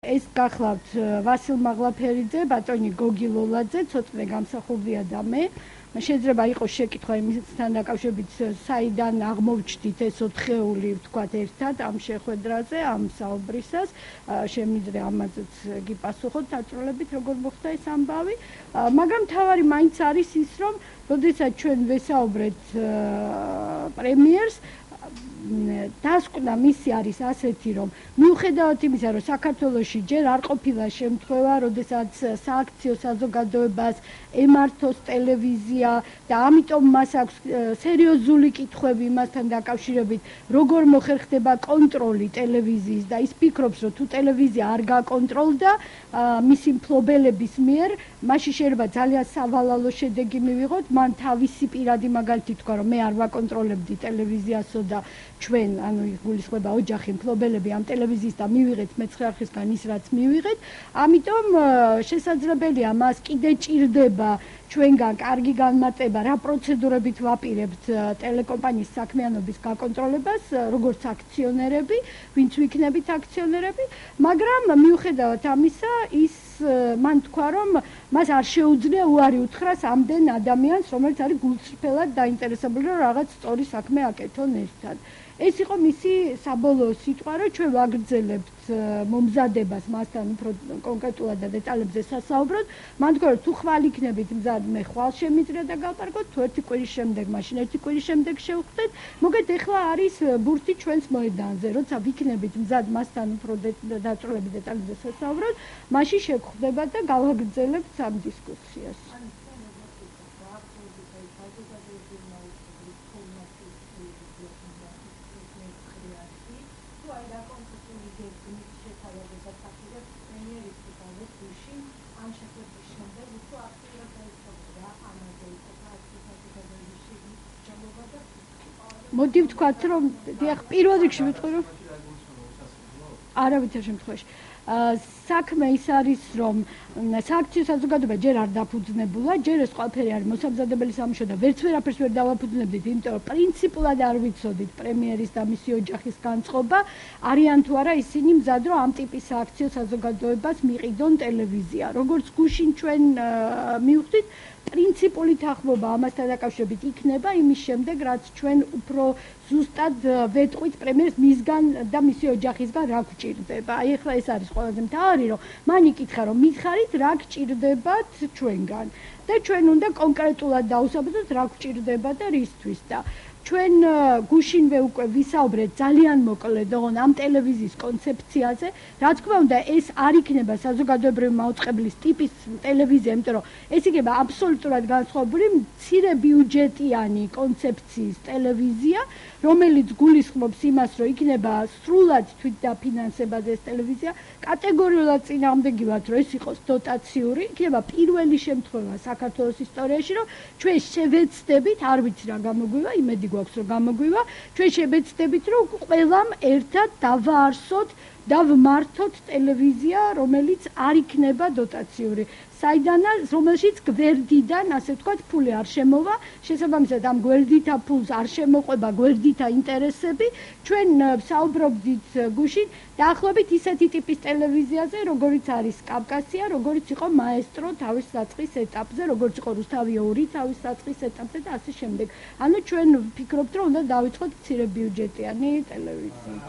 ეს გახლავთ ვასილ მაღლაფერიძე, ბატონი გოგი ლოლაძე, ცოტნე გამსახურდია და მე. შეიძლება იყოს შეკითხვა იმისთან დაკავშირებით, საიდან აღმოვჩდით ეს 4-ეული ვთქვათ ერთად ამ შეხვედრაზე, ამ საუბრისას. შემიძლია ამაზეც გიპასუხოთ დაწვრილებით, როგორ მოხდა ეს ამბავი. მაგრამ თავარი მაინც არის ის, რომ როდესაც ჩვენ ვესაუბრეთ პრემიერს, დასკვნა მისი არის ასეთი, რომ მიუხედავად იმისა, რომ საქართველოში ჯერ არ ყოფილა შემთხვევა, როდესაც სააქციო საზოგადოებას ემართოს ტელევიზია და ამიტომ მას აქვს სერიოზული კითხვები იმასთან დაკავშირებით, როგორ მოხერხდება კონტროლი ტელევიზიის და ის ფიქრობს, რომ თუ ტელევიზია არ გაკონტროლდა მისი მფლობელების მიერ, მაშინ შეიძლება ძალიან სავალალო შედეგი მივიღოთ. მან თავისი პირადი მაგალითი თქვა, რომ მე არ ვაკონტროლებდი ტელევიზიასო და ჩვენ, ანუ გულისხმობა ოჯახი, მფლობელები ამ ტელევიზიის და მივიღეთ მეცხრე არხისგან ის, რაც მივიღეთ. ამიტომ შესაძლებელია მას კიდე ჭირდება ჩვენგან კარგი განმარტება, რა პროცედურებით ვაპირებთ ტელეკომპანიის საქმიანობის გაკონტროლებას, როგორც აქციონერები, ვინც ვიქნებით აქციონერები, მაგრამ მიუხედავად ამისა, ის მან თქვა, რომ მას არ შეუძლია უარი უთხრას ამდენ ადამიანს, რომელიც არის გულწრფელად დაინტერესებული, რომ რაღაც სწორი საქმე აკეთონ ერთად. ეს იყო მისი საბოლოო სიტყვა, რომ ჩვენ ვაგრძელებთ მომზადებას მასთან უფრო კონკრეტულად და დეტალებზე სასაუბროდ. მან თქვა, რომ თუ ხვალ იქნებით მზად, მე ხვალ შემიძლია და გავპარგოთ, თუ ერთი კვირის შემდეგ, მაშინ ერთი კვირის შემდეგ შევხვდეთ. მოგეთ ეხლა არის ბურთი ჩვენს მოედანზე, როცა ვიქნებით მზად მასთან უფრო დაწვრილებით დეტალებზე სასაუბროდ, მაშინ შევხვდება და გავაგრძელებთ ამ დისკუსიას. მოდი ვთქვათ, რომ პირველ რიგში ვიტყვი, რომ არავითარ შემთხვევაში საქმე ის არის, რომ სააქციო საზოგადოება ჯერ არ დაფუძნებულა, ჯერ ეს ყველაფერი არის მოსამზადებელი სამუშაო და ვერც ვერაფერს ვერ დავაფუძნებდით, იმიტომ რომ პრინციპულად არ ვიცოდით პრემიერის და მისი ოჯახის განწყობა, არიან თუ არა ისინი მზად, რომ ამ ტიპის სააქციო საზოგადოებას მიყიდონ ტელევიზია. როგორც გუშინ ჩვენ მივხვდით, პრინციპული თანხმობა ამასთან დაკავშირებით იქნება იმის შემდეგ, რაც ჩვენ უფრო ზუსტად ვეტყვით პრემიერს მისგან და მისი ოჯახისგან რა გვჭირდება. აი ახლა ეს არის ყველაზე მთავარი, რომ მან იკითხა, რომ მითხარით რა გჭირდებათ ჩვენგან და ჩვენ უნდა კონკრეტულად დავუსაბუთოთ რა გვჭირდება და რისთვის და ჩვენ გუშინვე უკვე ვისაუბრეთ ძალიან მოკლედ ამ ტელევიზიის კონცეფციაზე. რა თქმა უნდა, ეს არ იქნება საზოგადოებრივი მაუწყებლის ტიპის ტელევიზია, იმიტომ რომ ეს იქნება აბსოლუტურად განსხვავებული მცირე ბიუჯეტიანი კონცეფციის ტელევიზია, რომელიც გულისხმობს იმას, რომ იქნება სრულად თვითდაფინანსებაზე ეს ტელევიზია, კატეგორიულად წინააღმდეგი ვართ, რომ ეს იყოს დოტაციური, იქნება პირველი შემთხვევა საქართველოს ისტორიაში, რომ ჩვენ შევეცდებით, არ ვიცი რა გამოგვივა, იმედი გვაქვს, რომ გამოგვივა, ჩვენ შევეცდებით, რომ ყველამ ერთად დავაარსოთ და ვმართოთ ტელევიზია, რომელიც არ იქნება დოტაციური. საიდანაც, რომელშიც გვერდიდან, ასე ვთქვათ, ფული არ შემოვა, შესაბამისად ამ გვერდითა ფულს არ შემოყვება გვერდითა ინტერესები. ჩვენ საუბრობდით გუშინ დაახლოებით ისეთი ტიპის ტელევიზიაზე, როგორიც არის კავკასია, როგორიც იყო მაესტრო თავის საწყის ეტაპზე, როგორც იყო რუსთავი-2 თავის საწყის ეტაპზე და ასე შემდეგ. ანუ ჩვენ ვფიქრობთ, რომ უნდა დავიწყოთ მცირე ბიუჯეტიანი ტელევიზიით.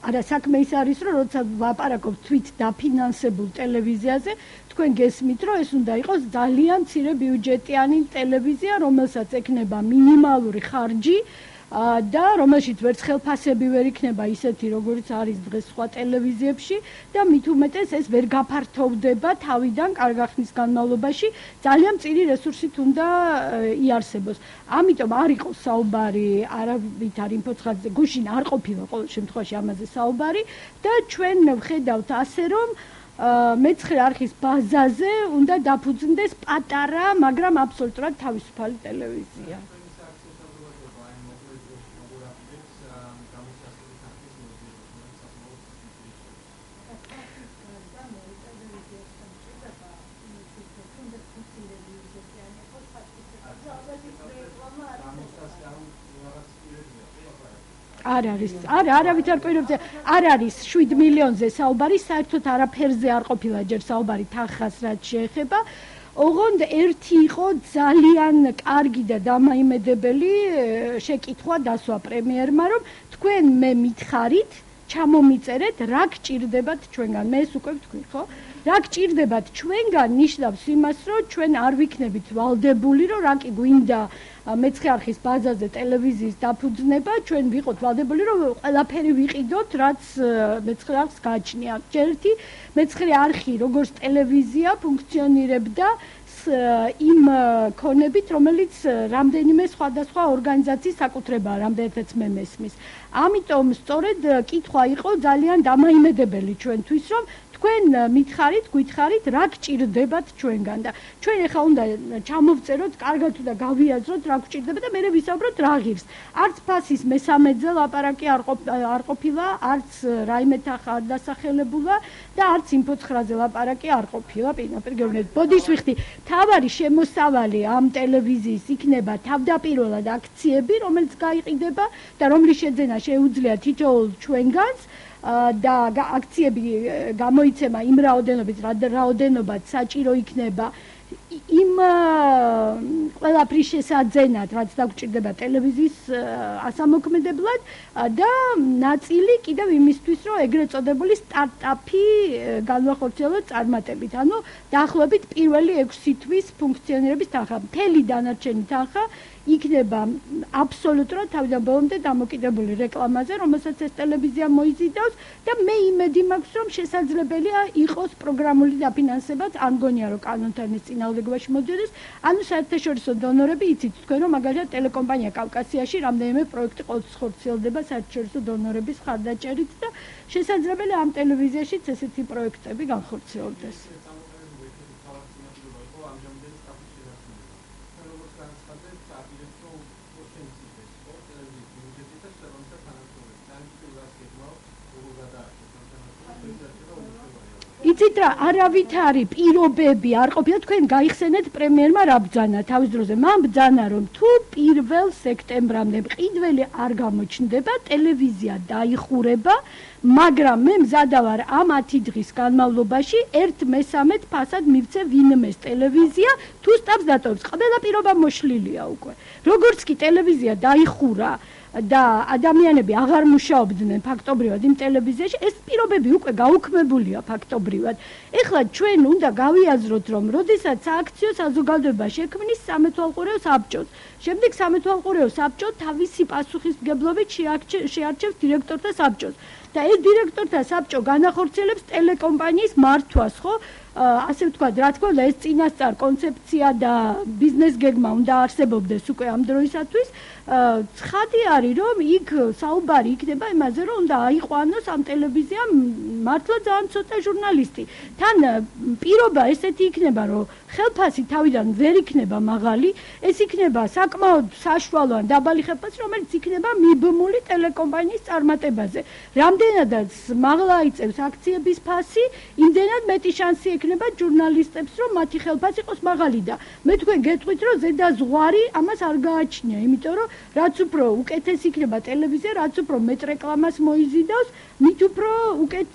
არა, საქმე ის არის, რომ როცა ვაპარაკობთ თვით დაფინანსებულ ტელევიზიაზე, თქვენ გესმით, რომ ეს უნდა იყოს ძალიან მცირე ბიუჯეტიანი ტელევიზია, რომელსაც ექნება მინიმალური ხარჯი და რომელშიც ვერც ხელფასები ვერ იქნება ისეთი, როგორც არის დღეს სხვა ტელევიზიებში და მით უმეტეს ეს ვერ გაფართოვდება თავიდან კარგ ხნის განმავლობაში, ძალიან მწირი რესურსით უნდა იარსებოს. ამიტომ არ იყო საუბარი არავითარ ინფოცხადზე, გუშინ არ ყოფილა ყოველ შემთხვევაში ამაზე საუბარი და ჩვენ ვხედავთ ასე, რომ მეცხრე არხის ბაზაზე უნდა დაფუძნდეს პატარა, მაგრამ აბსოლუტურად თავისუფალი ტელევიზია. არ არის. არავითარ კვირებზე არ არის 7 მილიონზე საუბარი, საერთოდ არაფერზე არ ყოფილა ჯერ საუბარი თანხას რაც შეეხება. ოღონდ ერთი იყო ძალიან კარგი და დამაიმედებელი შეკითხვა დასვა პრემიერმა, რომ თქვენ მე მითხარით ჩამომიწერეთ რა გჭირდებათ ჩვენგან. მე ეს უკვე ვთქვი, ხო? რა გჭირდებათ ჩვენგან ნიშნავს იმას, რომ ჩვენ არ ვიქნებით ვალდებული, რომ რა კი გვინდა მეცხრე არხის ბაზაზე ტელევიზიის დაფუძნება, ჩვენ ვიყოთ ვალდებული, რომ ყველაფერი ვიყიდოთ, რაც მეცხრე არხს გააჩნია. ერთი მეცხრე არხი, როგორც ტელევიზია, ფუნქციონირებდა იმ ქონებით, რომელიც რამდენიმე სხვადასხვა ორგანიზაციის საკუთრებაა, რამდენადაც მე მესმის. ამიტომ სწორედ კითხვა იყო ძალიან დამაიმედებელი ჩვენთვის, რომ თქვენ მითხარით, გითხარით, რა გჭირდებათ ჩვენგან და ჩვენ ეხლა უნდა ჩამოვწეროთ, კარგად უნდა გავიაზროთ, რა გჭირდება და მერე ვისაუბროთ რა ღირს. არც ფასის მესამედზე ლაპარაკი არ ყოფილა, არც რაიმე თანხა არ დასახელებულა და არც ინფო9-ზე ლაპარაკი არ ყოფილა პირდაპირ გეუბნებით. ბოდიშ ვიხდი, თავარი შემოსავალი ამ ტელევიზიის იქნება თავდაპირველად აქციები, რომელიც გაიყიდება და რომლის შეძენა შეუძლია თითოეულ ჩვენგანს და აქციები გამოიცემა იმ რაოდენობით, რაოდენობაც საჭირო იქნება იმ ყველაფრის შესაძენად, რაც დაგჭირდება ტელევიზიის ასამოქმედებლად და ნაწილი კიდევ იმისთვის, რომ ეგრეთ წოდებული სტარტაპი განვახორციელოთ წარმატებით. ანუ დაახლოებით პირველი 6 თვის ფუნქციონირების თანხა, მთელი დანარჩენი თანხა იქნება აბსოლუტურად თავიდან ბოლომდე დამოკიდებული რეკლამაზე, რომელსაც ეს ტელევიზია მოიზიდავს და მე იმედი მაქვს, რომ შესაძლებელია იყოს პროგრამული დაფინანსებაც, არ მგონია, რომ კანონთან ეს წინააღმდეგობაში მოდიოდეს. ანუ საერთაშორისო დონორები იცით თქვენ, რომ მაგალითად ტელეკომპანია კავკასიაში რამდენიმე პროექტი ყოველთვის ხორციელდება საერთაშორისო დონორების მხარდაჭერით და შესაძლებელია ამ ტელევიზიაშიც ესეთი პროექტები განხორციელდეს. იცით რა, არავითარი პირობები არ ყოფილა, თქვენ გაიხსენეთ პრემიერმა რა ბრძანა თავის დროზე. მან ბრძანა, რომ თუ 1 სექტემბრამდე მყიდველი არ გამოჩნდება, ტელევიზია დაიხურება, მაგრამ მე მზადა ვარ ამ 10 დღის განმავლობაში 1/3 ფასად მივცე ვინმეს ტელევიზია, თუ სტაბს დატოვებს. ყველა პირობა მოშლილია უკვე. როგორც კი ტელევიზია დაიხურა და ადამიანები აღარ მუშაობდნენ ფაქტობრივად იმ ტელევიზიაში, ეს პირობები უკვე გაუქმებულია ფაქტობრივად. ეხლა ჩვენ უნდა გავიაზროთ, რომ როდესაც სააქციო საზოგადოება შექმნის სამეთვალყურეო საბჭოს, შემდეგ სამეთვალყურეო საბჭო თავისი პასუხისმგებლობით შეარჩევს დირექტორთა საბჭოს. და ეს დირექტორთა საბჭო განახორციელებს ტელეკომპანიის მართვას, ხო? ასე ვთქვათ, რა თქმა უნდა, ეს წინასწარ კონცეფცია და ბიზნეს გეგმა უნდა არსებობდეს უკვე ამ დროისათვის. ცხადი არის, რომ იქ საუბარი იქნება იმაზე, რომ უნდა აიყვანოს ამ ტელევიზიამ მართლა ძალიან ცოტა ჟურნალისტი. თან პირობა ესეთი იქნება, რომ ხელფასი თავიდან ვერ იქნება მაღალი, ეს იქნება საკმაოდ საშუალო ან დაბალი ხელფასი, რომელიც იქნება მიბმული ტელეკომპანიის წარმატებაზე. რამდენადაც მაღლა იწევს აქციების ფასი, იმდენად მეტი შანსი ექნება ჟურნალისტებს, რომ მათი ხელფასი იყოს მაღალი და მე თქვენ გეტყვით, რომ ზედა ზღვარი ამას არ გააჩნია, იმიტომ რომ რაც უფრო უკეთესი იქნება ტელევიზია, რაც უფრო მეტ რეკლამას მოიზიდავს, მით უფრო უკეთ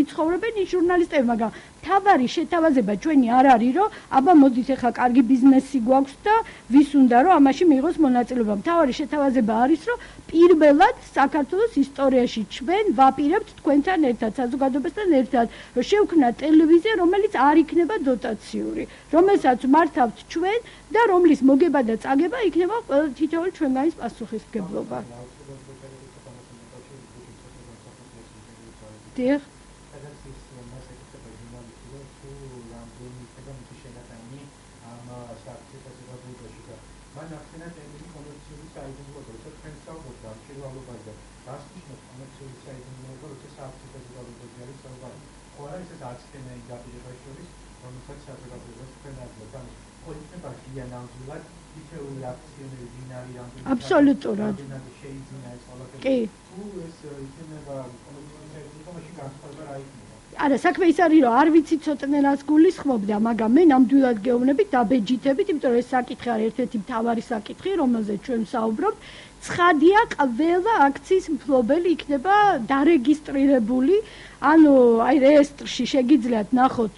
იცხოვრებენ ის ჟურნალისტები, მაგრამ თავარი შეთავაზება ჩვენი არ არის, რომ აბა მოდით ახლა კარგი ბიზნესი გვაქვს და ვის უნდა რომ ამაში მიიღოს მონაწილეობა. თავარი შეთავაზება არის, რომ პირველად საქართველოს ისტორიაში ჩვენ ვაპირებთ თქვენთან ერთად, საზოგადოებასთან ერთად, რომ შევქმნათ ტელევიზია, რომელიც არ იქნება დოტაციური, რომელსაც მართავთ ჩვენ და რომლის მოგება და წაგება იქნება თითოეულ ჩვენგანის პასუხისმგებლობა. დიახ. Absolutურად. კი. არა, საქმე ის არის, რომ არ ვიცი ცოტნე რას გულისხმობდა, მაგრამ მე ნამდვილად გეუბნებით დაბეჯითებით, იმიტომ რომ ეს საკითხი არის ერთ-ერთი მთავარი საკითხი, რომელზეც ჩვენ ვსაუბრობთ. ცხადია, ყველა აქციის მფლობელი იქნება დარეგისტრირებული, ანუ აი რეესტრში შეგიძლიათ ნახოთ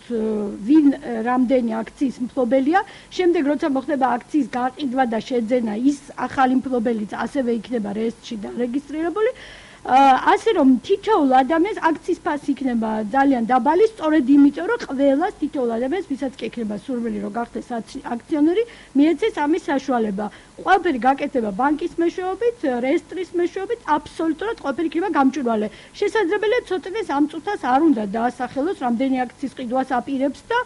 ვინ რამდენი აქციის მფლობელია, შემდეგ როცა მოხდება აქციის გაყიდვა და შეძენა, ის ახალი მფლობელიც ასევე იქნება რეესტრში დარეგისტრირებული. ასე რომ თითოეულ ადამიანს აქციის ფასი იქნება ძალიან დაბალი, სწორედ იმიტომ რომ ყველას თითოეულ ადამიანს ვისაც კი ექნება სურვილი რომ გახდეს აქციონერი, მიეცეს ამის საშუალება. ყველაფერი გაკეთდება ბანკის მეშვეობით, რეესტრის მეშვეობით, აბსოლუტურად ყველაფერი იქნება გამჭვირვალე. შესაძლებელია ცოტნეს ამ წუთას არ უნდა დაასახელოს, რამდენი აქციის ყიდვას აპირებს და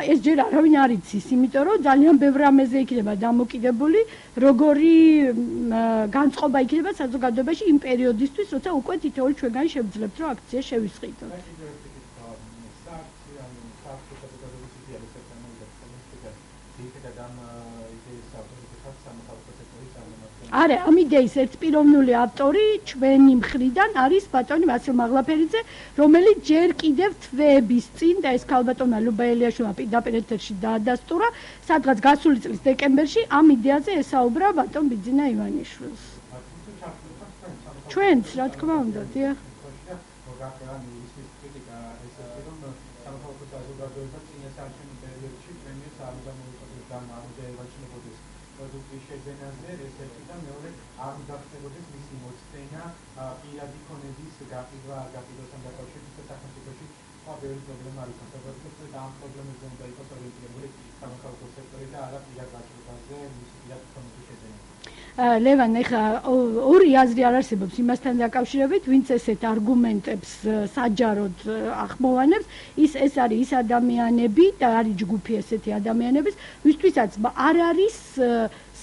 ეს ჯერ არავინ არ იცის, იმიტომ რომ ძალიან ბევრ რამეზე იქნება დამოკიდებული, როგორი განწყობა იქნება საზოგადოებაში იმ პერიოდისთვის, როცა უკვე თითოეული ჩვენგანი შევძლებთ, რომ აქცია შევისყიდოთ. არა, ამ იდეის ერთპიროვნული ავტორი ჩვენი მხრიდან არის ბატონი ვასილ მაღლაფერიძე, რომელიც ჯერ კიდევ თვეების წინ და ეს ქალბატონმა ლუბა ელიაშვილმა პირდაპირ ეთერში დაადასტურა, სადღაც გასული წლის დეკემბერში ამ იდეაზე ესაუბრა ბატონ ბიძინა ივანიშვილს. ჩვენც, რა თქმა უნდა, დიახ. შეძენაზე ესეთი და მეორე არ გახდებოდეს მისი მოწენა პირადი ქონების გაყიდვასთან დაკავშირებით და სახელმწიფოში სხვა ბევრი პრობლემა არის. საქართველოს და ამ პრობლემებზე უნდა იყოს ორიენტირებული სამოქალაქო სექტორი და არა პირად გაყიდვაზე მისი პირადი ქონების შეძენა. ლევან, ეხლა ორი აზრი არ არსებობს იმასთან დაკავშირებით, ვინც ესეთ არგუმენტებს საჯაროდ ახმოვანებს, ეს არის ის ადამიანები და არის ჯგუფი ესეთი ადამიანების, ვისთვისაც არ არის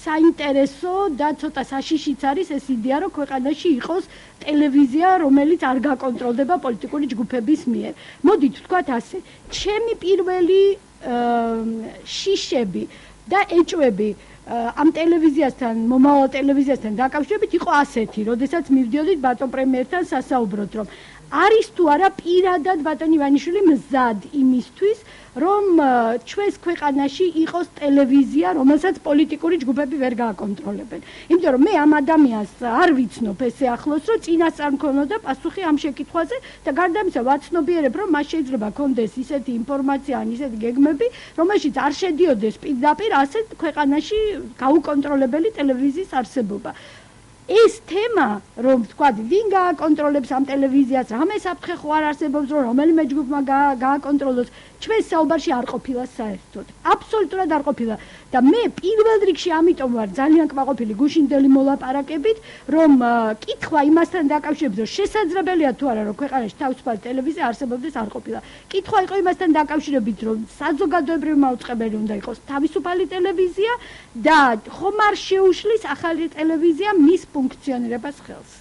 საინტერესო და ცოტა საშიშიც არის ეს იდეა, რომ ქვეყანაში იყოს ტელევიზია, რომელიც არ გაკონტროლდება პოლიტიკური ჯგუფების მიერ. მოდით ვთქვათ ასე, ჩემი პირველი შიშები და ეჭვები ამ ტელევიზიასთან, მომავალ ტელევიზიასთან დაკავშირებით იყო ასეთი, როდესაც მივდიოდით ბატონ პრემიერთან სასაუბროთ, რომ არის თუ არა პირადად ბატონ ივანიშვილი მზად იმისთვის, რომ ჩვენს ქვეყანაში იყოს ტელევიზია, რომელსაც პოლიტიკური ჯგუფები ვერ გააკონტროლებენ. იმიტომ რომ მე ამ ადამიანს არ ვიცნობ ესე ახლოს, რომ წინასწარ მქონოდა პასუხი ამ შეკითხვაზე და გარდა ამისა ვაცნობიერებ, რომ მას შეიძლება ქონდეს ისეთი ინფორმაცია ან ისეთი გეგმები, რომელშიც არ შედიოდეს პირდაპირ ასე ქვეყანაში გაუკონტროლებელი ტელევიზიის არსებობა. ეს თემა, რომ თქვა, ვინ გააკონტროლებს ამ ტელევიზიას, რამე საფრთხე ხო არ არსებობს, რომ რომელიმე ჯგუფმა გააკონტროლოს, ჩვენ საუბარში არ ყოფილა საერთოდ. აბსოლუტურად არ ყოფილა. და მე პირველ რიგში ამიტომ ვარ ძალიან კმაყოფილი გუშინდელი მოლაპარაკებით, რომ კითხვა იმასთან დაკავშირებით, რომ შესაძლებელია თუ არა, რომ ქვეყანაში თავისუფალი ტელევიზია არსებობდეს, არ ყოფილა. კითხვა იყო იმასთან დაკავშირებით, რომ საზოგადოებრივი მაუწყებელი უნდა იყოს თავისუფალი ტელევიზია და ხომ არ შეუშლის ახალი ტელევიზია მის ფუნქციონირებას ხელს.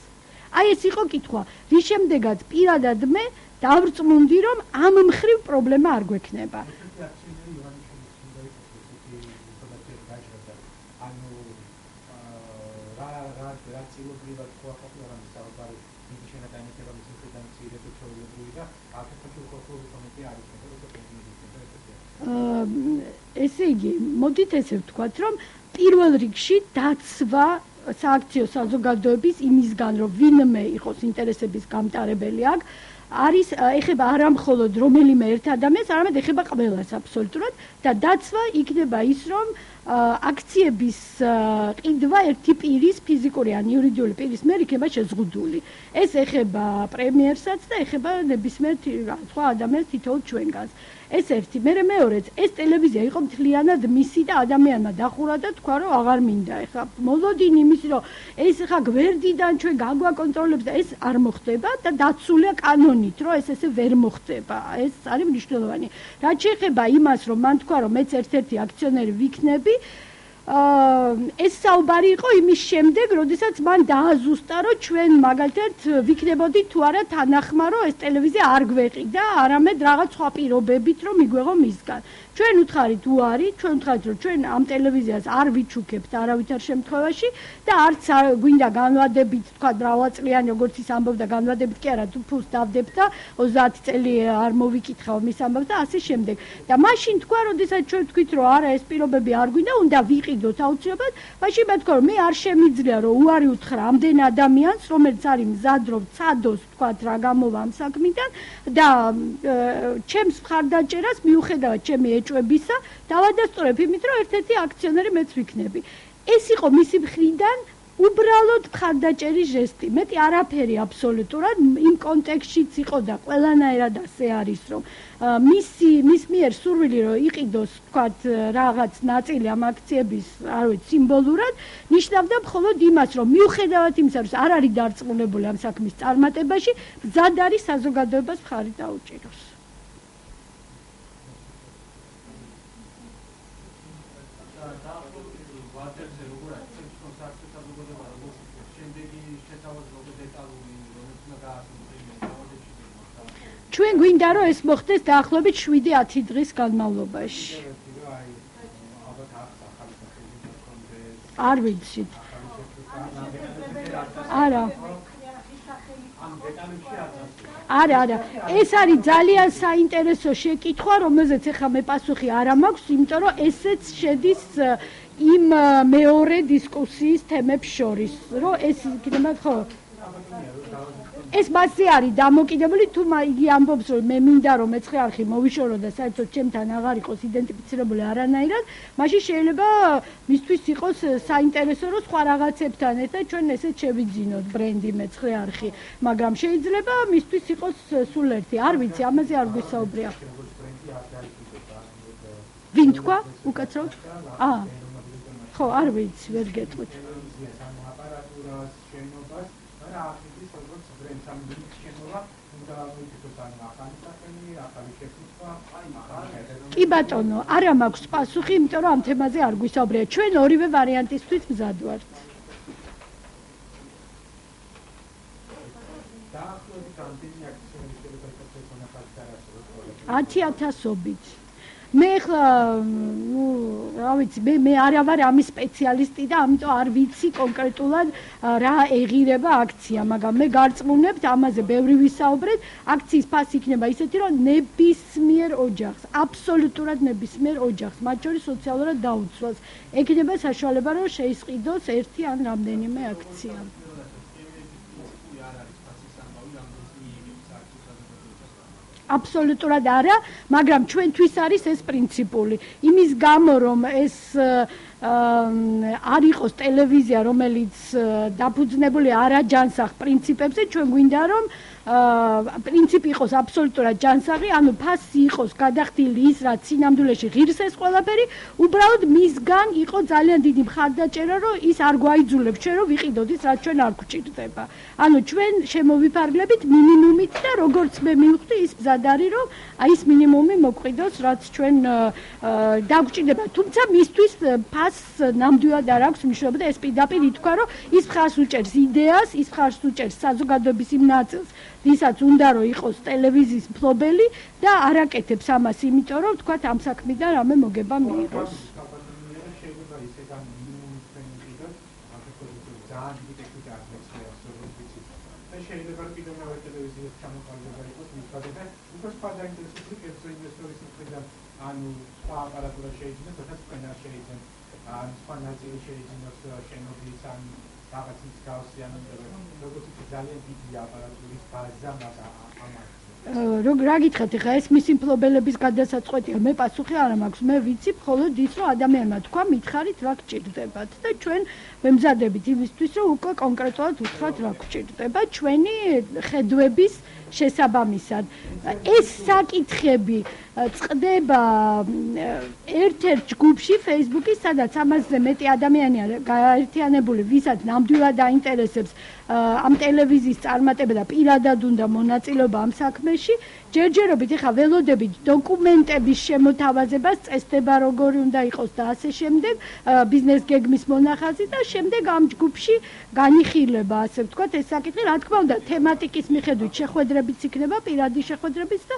აი ეს იყო კითხვა, რის შემდეგაც პირადად მე დავრწმუნდი, რომ ამ მხრივ პრობლემა არ გვექნება. ესე იგი, მოდით ესე ვთქვათ, რომ პირველ რიგში დაცვა სააქციო საზოგადოების იმისგან, რომ ვინმე იყოს ინტერესების გამტარებელი აქ, არის ეხება არა მხოლოდ რომელიმე ერთ ადამიანს, არამედ ეხება ყველას აბსოლუტურად და დაცვა იქნება ის, რომ აქციების ყიდვა ერთი პირის ფიზიკური ან იურიდიული პირის მიერ იქნება შეზღუდული. ეს ეხება პრემიერსაც და ეხება ნებისმიერ სხვა ადამიანს თითოეულ ჩვენგანს. ეს ერთი, მეორეც, ეს ტელევიზია იყო მთლიანად მისი და ადამიანმა დახურა და თქვა, რომ აღარ მინდა. ეხლა მოლოდინი იმისი, რომ ეს ეხლა გვერდიდან ჩვენ გაგვაკონტროლებს და ეს არ მოხდება და დაცულია კანონით, რომ ეს ესე ვერ მოხდება. ეს არის მნიშვნელოვანი. რაც შეეხება იმას, რომ მან თქვა, რომ მეც ერთ-ერთი აქციონერი ვიქნები, ეს საუბარი იყო იმის შემდეგ, როდესაც მან დააზუსტა, რომ ჩვენ მაგალითად ვიქნებოდით თუ არა თანახმა, რომ ეს ტელევიზია არ გვეყიდა, არამედ რაღაც სხვა პირობებით, რომ მიგვეღო მისგან. ჩვენ უთხარით უარი, ჩვენ უთხარით რომ ჩვენ ამ ტელევიზიას არ ვიჩუქებთ არავითარ შემთხვევაში და არც გვინდა განვადებით თქვა მრავალწლიანი როგორც ის ამბობდა განვადებით კი არა თუ ფულს დავდებთ და 30 წელი არ მოვიკითხავ მის ამბავს და ასე შემდეგ და მაშინ თქვა როდესაც ჩვენ ვთქვით რომ არა ეს პირობები არ გვინდა უნდა ვიყიდოთ აუცილებლად მაშინ მე თქვა რომ მე არ შემიძლია რომ უარი უთხრა ამდენ ადამიანს რომელიც არის მზად რომ ცადოს თქვა რა გამოვა ამ საქმიდან და ჩემს მხარდაჭერას მიუხედავად ჩემი ეჭვებისა დავადასტურებ იმით რომ ერთ-ერთი აქციონერი მეც ვიქნები ეს იყო მისი მხრიდან უბრალოდ მხარდაჭერის ჟესტი მეტი არაფერი აბსოლუტურად იმ კონტექსტშიც იყო და ყველანაირად ასე არის რომ მის მიერ სურვილი რომ იყიდოს თქვათ რაღაც ნაწილი ამ აქციების არ ვიცი სიმბოლურად ნიშნავდა მხოლოდ იმას რომ მიუხედავად იმისა რომ არ არის დარწმუნებული ამ საქმის წარმატებაში მზად არის საზოგადოებას მხარი დაუჭიროს ჩვენ გვინდა რომ ეს მოხდეს დაახლოებით 7-10 დღის განმავლობაში. არ ვიცით. არა. არა, ეს არის ძალიან საინტერესო შეკითხვა, რომელზეც ახლა მე პასუხი არ მაქვს, იმიტომ რომ ესეც შედის იმ მეორე დისკუსიის თემებს შორის, რომ ეს იქნება ხო ეს მასზე არის დამოკიდებული თუ იგი ამბობს რომ მე მინდა რომ მეცხრე არხი მოვიშორო და საერთოდ ჩემთან აღარ იყოს იდენტიფიცირებული არანაირად, მაშინ შეიძლება მისთვის იყოს საინტერესო რომ სხვა რაღაცებთან ერთად ჩვენ ესეც შევიძინოთ ბრენდი მეცხრე არხი, მაგრამ შეიძლება მისთვის იყოს სულ ერთი, არ ვიცი, ამაზე არ გვისაუბრია. ვინ თქვა? უკაცრავ? ხო, არ ვიცი, ვერ გეტყვით. კი ბატონო, არა მაქვს პასუხი, იმიტომ რომ ამ თემაზე არ გვისაუბრია. ჩვენ ორივე ვარიანტისთვის მზად ვართ. ათი ათასობით. მე ხა რა ვიცი მე არ ვარ ამის სპეციალისტი და ამიტომ არ ვიცი კონკრეტულად რა ეღირება აქცია, მაგრამ მე გარწმუნებთ ამაზე ბევრი ვისაუბრეთ, აქციის ფასი იქნება ისეთი რომ ნებისმიერ ოჯახს, აბსოლუტურად ნებისმიერ ოჯახს, მათ შორის სოციალურად დაუცველს, ექნება საშუალება რომ შეისყიდოს ერთი ან რამდენიმე აქცია. აბსოლუტურად არა, მაგრამ ჩვენთვის არის ეს პრინციპული. იმის გამო რომ ეს არ იყოს ტელევიზია, რომელიც დაფუძნებული არაჯანსაღ პრინციპებზე, ჩვენ გვინდა რომ პრინციპი იყოს აბსოლუტურად ჯანსაღი, ანუ ფასი იყოს გადახდილი ის, რაც სინამდვილეში ღირს ეს ყველაფერი, უბრალოდ მისგან იყო ძალიან დიდი მხარდაჭერა, რომ ის არ გვაიძულებს ჩვენ რომ ვიყიდოთ ის, რაც ჩვენ არ გვჭირდება. ანუ ჩვენ შემოვიფარგლებით მინიმუმით და როგორც მე მივხვდი, ის მზად არის, რომ აი ეს მინიმუმი მოგვყიდოს, რაც ჩვენ დაგვჭირდება. თუმცა მისთვის ფასს ნამდვილად არ აქვს მნიშვნელობა და ეს პირდაპირ ითქვა, რომ ის მხარს უჭერს იდეას, ის მხარს უჭერს საზოგადოების იმ ნაწილს, ვისაც უნდა რომ იყოს ტელევიზიის მფლობელი და არ აკეთებს ამას, იმიტომ რომ თქვათ ამ საქმიდან რამე მოგება მიიღოს. შეიძლება კიდევ მეორე ტელევიზიის ჩამოყალიბება იყოს მისგან და უფრო სხვა დაინტერესებული კერძო ინვესტორის მხრიდან ანუ სხვა აპარატურა შეიძლება თორსა თქვენ არ შეიძლება ან სხვა ნაწილი შეიძლება შენობის ან რაღაც მსგავსი ან როგორც ძალიან დიდი აპარატურის ბაზა მაგ რა გითხრათ ხა ეს მისი მფლობელების გადასაწყვეტია მე პასუხი არ მაქვს მე ვიცი მხოლოდ ის რომ ადამიანმა თქვა მითხარით რა გჭირდებათ და ჩვენ ვემზადებით იმისთვის რომ უკვე კონკრეტულად უთხრათ რა გჭირდება ჩვენი ხედვების შესაბამისად ეს საკითხები წყდება ერთ-ერთ ჯგუფში Facebook-ის, სადაც 300-ზე მეტი ადამიანი არის გაერთიანებული, ვისაც ნამდვილად აინტერესებს ამ ტელევიზიის წარმატება და პირადად უნდა მონაწილეობა ამ საქმეში. ჯერჯერობით ეხა ველოდებით დოკუმენტების შემოთავაზებას წესდება როგორი უნდა იყოს და ასე შემდეგ ბიზნეს გეგმის მონახაზი და შემდეგ ამ ჯგუფში განიხილება ასე ვთქვათ ეს საკითხი რა თქმა უნდა თემატიკის მიხედვით შეხვედრებიც იქნება პირადი შეხვედრებიც და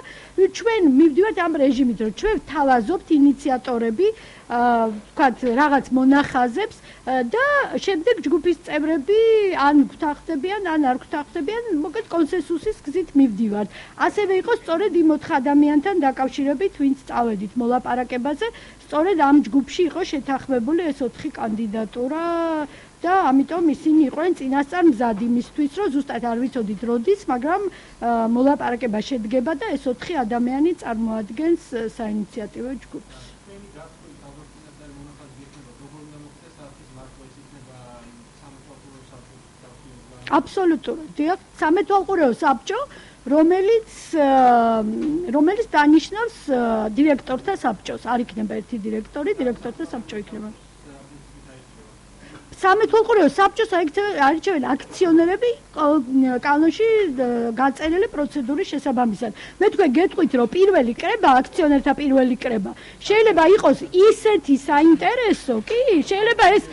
ჩვენ მივდივართ ამ რეჟიმით რომ ჩვენ ვთავაზობთ ინიციატორები ვთქვათ რაღაც მონახაზებს და შემდეგ ჯგუფის წევრები ან გვთანხმდებიან ან არ გვთანხმდებიან მოკლედ კონსენსუსის გზით მივდივართ ასევე იყო სწორედ იმ 4 ადამიანთან დაკავშირებით ვინც წავედით მოლაპარაკებაზე სწორედ ამ ჯგუფში იყო შეთანხმებული ეს 4 კანდიდატურა და ამიტომ ისინი იყვნენ წინასწარ მზად იმისთვის რომ ზუსტად არ ვიცოდით როდის მაგრამ მოლაპარაკება შედგება და ეს 4 ადამიანი წარმოადგენს საინიციატივო ჯგუფს აბსოლუტურად დიახ სამეთვალყურეო საბჭო რომელიც დანიშნავს დირექტორთა საბჭოს არ იქნება ერთი დირექტორი დირექტორთა საბჭო იქნება სამეთვალყურეო საბჭოს არჩევენ აქციონერები კანონში გაწერილი პროცედურის შესაბამისად მე თქვენ გეტყვით რომ პირველი კრება აქციონერთა პირველი კრება შეიძლება იყოს ისეთი საინტერესო კი შეიძლება ეს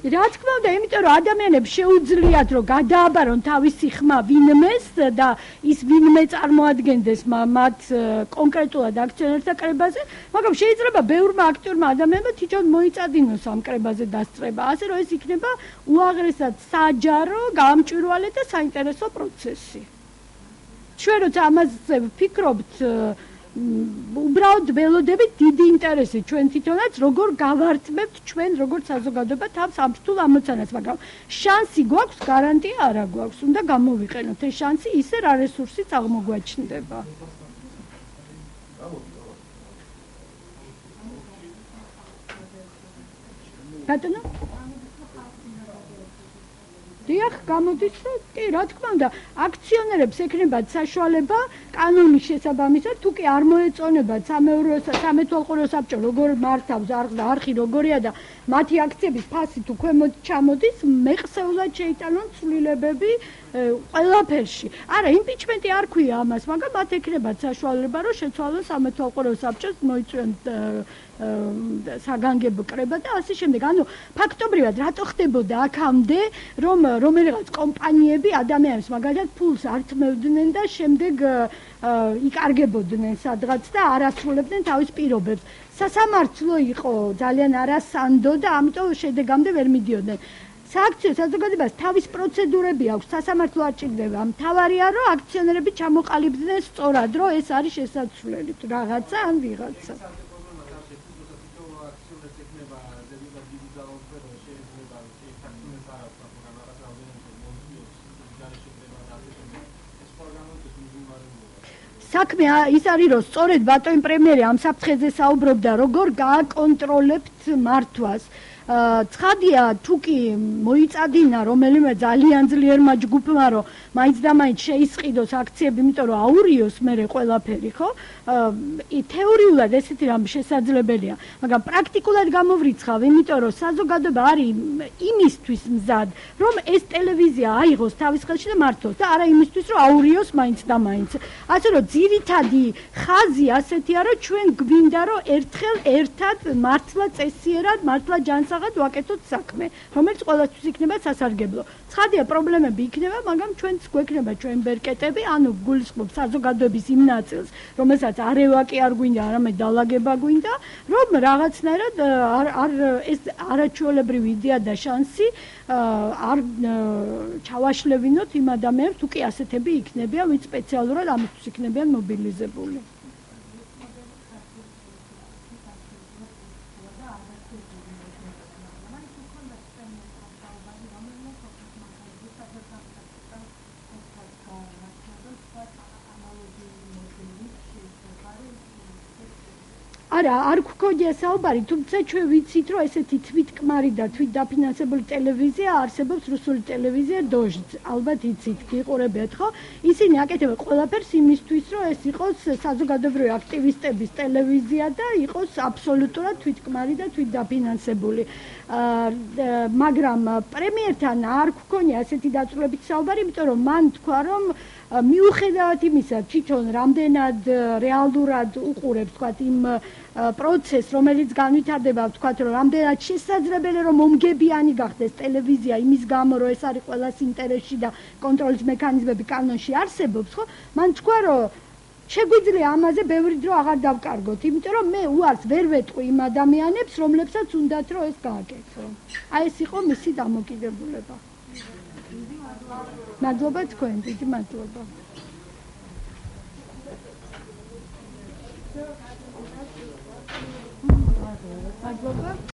რა თქმა უნდა, იმიტომ რომ ადამიანებს შეუძლიათ რომ გადააბარონ თავისი ხმა ვინმეს და ის ვინმე წარმოადგენდეს მათ კონკრეტულად აქციონერთა კრებაზე, მაგრამ შეიძლება ბევრმა აქტიურმა ადამიანმა თვითონ მოიწადინოს ამ კრებაზე დასწრება, ასე რომ ეს იქნება უაღრესად საჯარო, გამჭვირვალე და საინტერესო პროცესი. ჩვენ როცა ამაზე ვფიქრობთ უბრალოდ ველოდებით დიდი ინტერესი ჩვენ თვითონაც როგორ გავართმევთ ჩვენ როგორც საზოგადოება თავს ამ რთულ ამოცანას, მაგრამ შანსი გვაქვს, გარანტია არა გვაქვს. უნდა გამოვიყენოთ ეს შანსი ისე რა რესურსიც აღმოგვაჩნდება. ბატონო? დიახ, გამოდის, რომ კი, რა თქმა უნდა, აქციონერებს ექნებათ საშუალება კანონის შესაბამისად, თუ კი არ მოეწონებათ სამეთვალყურეო საბჭო როგორ მართავს არხი როგორია და მათი აქციების ფასი თუ ქვემოთ ჩამოდის, მეხსეულად შეიტანონ ცვლილებები ყველაფერში. არა, იმპიჩმენტი არ ქვია ამას, მაგრამ მათ ექნებათ საშუალება, რომ შეცვალონ სამეთვალყურეო საბჭოს მოიწვიონ საგანგებო კრება და ასე შემდეგ. ანუ ფაქტობრივად რატო ხდებოდა აქამდე, რომ რომელიღაც კომპანიები ადამიანებს მაგალითად ფულს ართმევდნენ და შემდეგ იკარგებოდნენ სადღაც და არ ასრულებდნენ თავის პირობებს. სასამართლო იყო ძალიან არასანდო და ამიტომ შედეგამდე ვერ მიდიოდნენ. სააქციო საზოგადოებას თავის პროცედურები აქვს, სასამართლო არ ჭირდება. მთავარია რომ აქციონერები ჩამოყალიბდნენ სწორად, რომ ეს არის შესაძლებელი რაღაცა ან ვიღაცა. საქმე ის არის რომ სწორედ ბატონი პრემიერი ამ საფრთხეზე საუბრობდა როგორ გააკონტროლებთ მართვას ცხადია თუ კი მოიწადინა რომელიმე ძალიან ძლიერმა ჯგუფმა რომ მაინც და მაინც შეისყიდოს აქციები იმიტომ რომ აურიოს მერე ყველაფერი ხო თეორიულად ესეთი რამ შესაძლებელია მაგრამ პრაქტიკულად გამოვრიცხავ იმიტომ რომ საზოგადოება არის იმისთვის მზად რომ ეს ტელევიზია აიღოს თავის ხელში და მართოს და არა იმისთვის რომ აურიოს მაინც და მაინც ასე რომ ძირითადი ხაზი ასეთია რომ ჩვენ გვინდა რომ ერთხელ ერთად მართლა წესიერად მართლა ჯანსაღად ვაკეთოთ საქმე რომელიც ყველასთვის იქნება სასარგებლო ცხადია პრობლემები იქნება მაგრამ ჩვენც გვექნება ჩვენ ბერკეტები ანუ გულისხმობ საზოგადოების იმ ნაწილს რომელსაც არევაკი არ გვინდა არამედ დალაგება გვინდა რომ რაღაცნაირად ეს არაჩვეულებრივი იდეა და შანსი არ ჩავაშლევინოთ იმ ადამიანებს თუ კი ასეთები იქნებიან ვინც სპეციალურად ამისთვის იქნებიან მობილიზებული არა, არ გქონია საუბარი, თუმცა ჩვენ ვიცით, რომ ესეთი თვითკმარი და თვითდაფინანსებული ტელევიზია არსებობს რუსული ტელევიზია დოჟდ. ალბათ იცით, გიყურებიათ ხო? ისინი აკეთებენ ყველაფერს იმისთვის, რომ ეს იყოს საზოგადოებრივი აქტივისტების ტელევიზია და იყოს აბსოლუტურად თვითკმარი და თვითდაფინანსებული. მაგრამ პრემიერთან არ გქონია ასეთი დაწვრილებით საუბარი, იმიტომ რომ მან თქვა, რომ მიუხედავად იმისა, თვითონ რამდენად რეალურად უყურებს, თქვათ, იმ პროცესს, რომელიც განვითარდება, თქვათ, რომ რამდენად შესაძლებელია, რომ მომგებიანი გახდეს ტელევიზია იმის გამო, რომ ეს არის ყველას ინტერესში და კონტროლის მექანიზმები კანონში არსებობს, ხო? მან თქვა, რომ შეგვიძლია ამაზე ბევრი დრო აღარ დავკარგოთ, იმიტომ რომ მე უარს ვერ ვეტყვი იმ ადამიანებს, რომლებსაც უნდათ, რომ ეს გააკეთო. აი ეს იყო მისი დამოკიდებულება. მადლობა თქვენ, დიდი მადლობა. მადლობა.